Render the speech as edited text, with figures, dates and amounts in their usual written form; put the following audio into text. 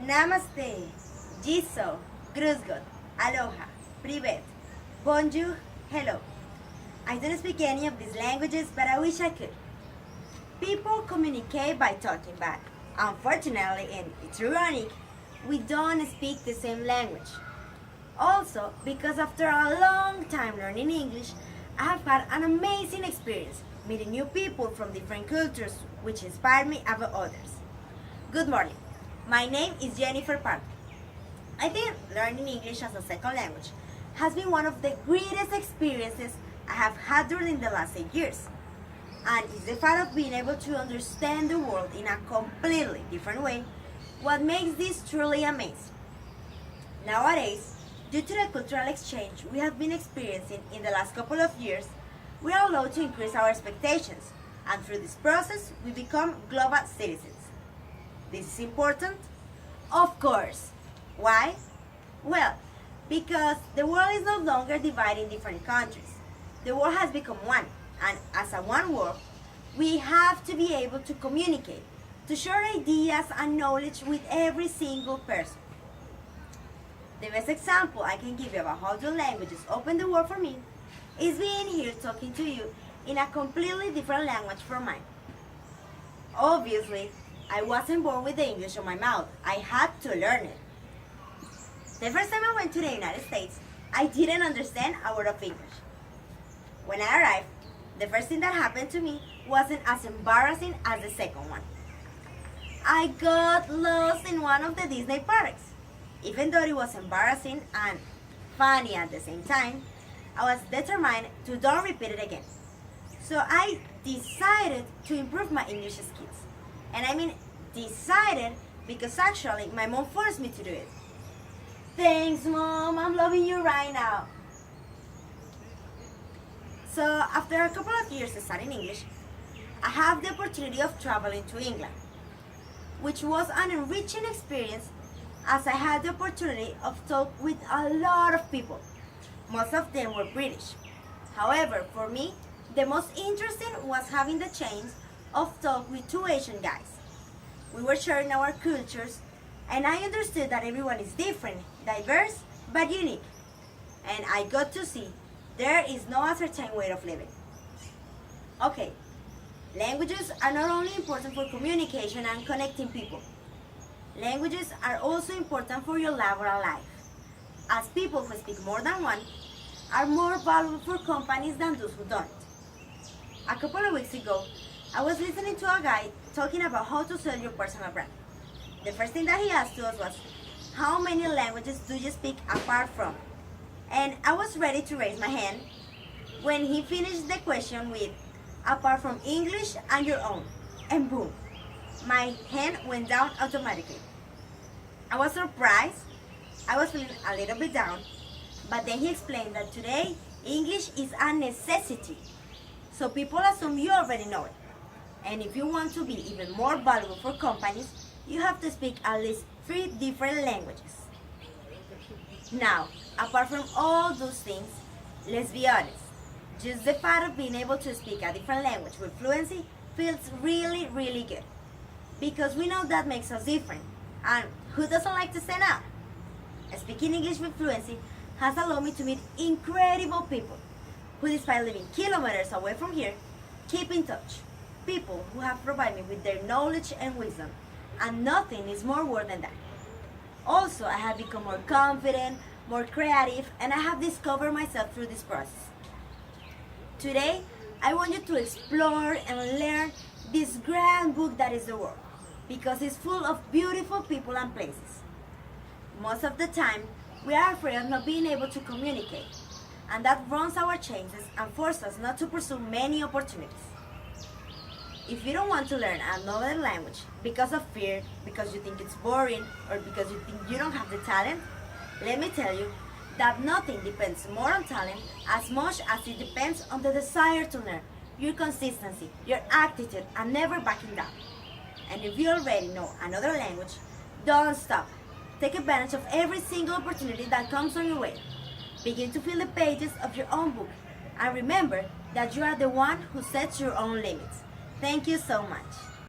Namaste, Jiso, Gruzgot, Aloha, Privet, Bonjour, Hello. I don't speak any of these languages, but I wish I could. People communicate by talking, but unfortunately, and it's ironic, we don't speak the same language. Also, because after a long time learning English, I have had an amazing experience meeting new people from different cultures, which inspired me above others. Good morning. My name is Jennifer Pardo. I think learning English as a second language has been one of the greatest experiences I have had during the last 8 years. And it's the fact of being able to understand the world in a completely different way what makes this truly amazing. Nowadays, due to the cultural exchange we have been experiencing in the last couple of years, we are allowed to increase our expectations, and through this process we become global citizens. This is important? Of course. Why? Well, because the world is no longer divided in different countries. The world has become one, and as a one world, we have to be able to communicate, to share ideas and knowledge with every single person. The best example I can give you about how the languages open the world for me is being here talking to you in a completely different language from mine. Obviously, I wasn't born with the English on my mouth. I had to learn it. The first time I went to the United States, I didn't understand a word of English. When I arrived, the first thing that happened to me wasn't as embarrassing as the second one. I got lost in one of the Disney parks. Even though it was embarrassing and funny at the same time, I was determined to don't repeat it again. So I decided to improve my English skills. And I mean decided because actually my mom forced me to do it. Thanks, Mom, I'm loving you right now. So after a couple of years studying English, I have the opportunity of traveling to England, which was an enriching experience as I had the opportunity of talk with a lot of people. Most of them were British. However, for me, the most interesting was having the chance of talk with two Asian guys. We were sharing our cultures, and I understood that everyone is different, diverse, but unique. And I got to see there is no certain way of living. Okay, languages are not only important for communication and connecting people. Languages are also important for your laboral life, as people who speak more than one are more valuable for companies than those who don't. A couple of weeks ago, I was listening to a guy talking about how to sell your personal brand. The first thing that he asked to us was, how many languages do you speak apart from? And I was ready to raise my hand when he finished the question with, apart from English and your own. And boom, my hand went down automatically. I was surprised. I was feeling a little bit down. But then he explained that today, English is a necessity. So people assume you already know it. And if you want to be even more valuable for companies, you have to speak at least 3 different languages. Now, apart from all those things, let's be honest. Just the fact of being able to speak a different language with fluency feels really, really good. Because we know that makes us different. And who doesn't like to stand out? Speaking English with fluency has allowed me to meet incredible people who, despite living kilometers away from here, keep in touch. People who have provided me with their knowledge and wisdom, and nothing is more worth than that. Also, I have become more confident, more creative, and I have discovered myself through this process. Today, I want you to explore and learn this grand book that is the world, because it's full of beautiful people and places. Most of the time, we are afraid of not being able to communicate, and that runs our chances and forces us not to pursue many opportunities. If you don't want to learn another language because of fear, because you think it's boring, or because you think you don't have the talent, let me tell you that nothing depends more on talent as much as it depends on the desire to learn, your consistency, your attitude, and never backing down. And if you already know another language, don't stop. Take advantage of every single opportunity that comes on your way. Begin to fill the pages of your own book. And remember that you are the one who sets your own limits. Thank you so much.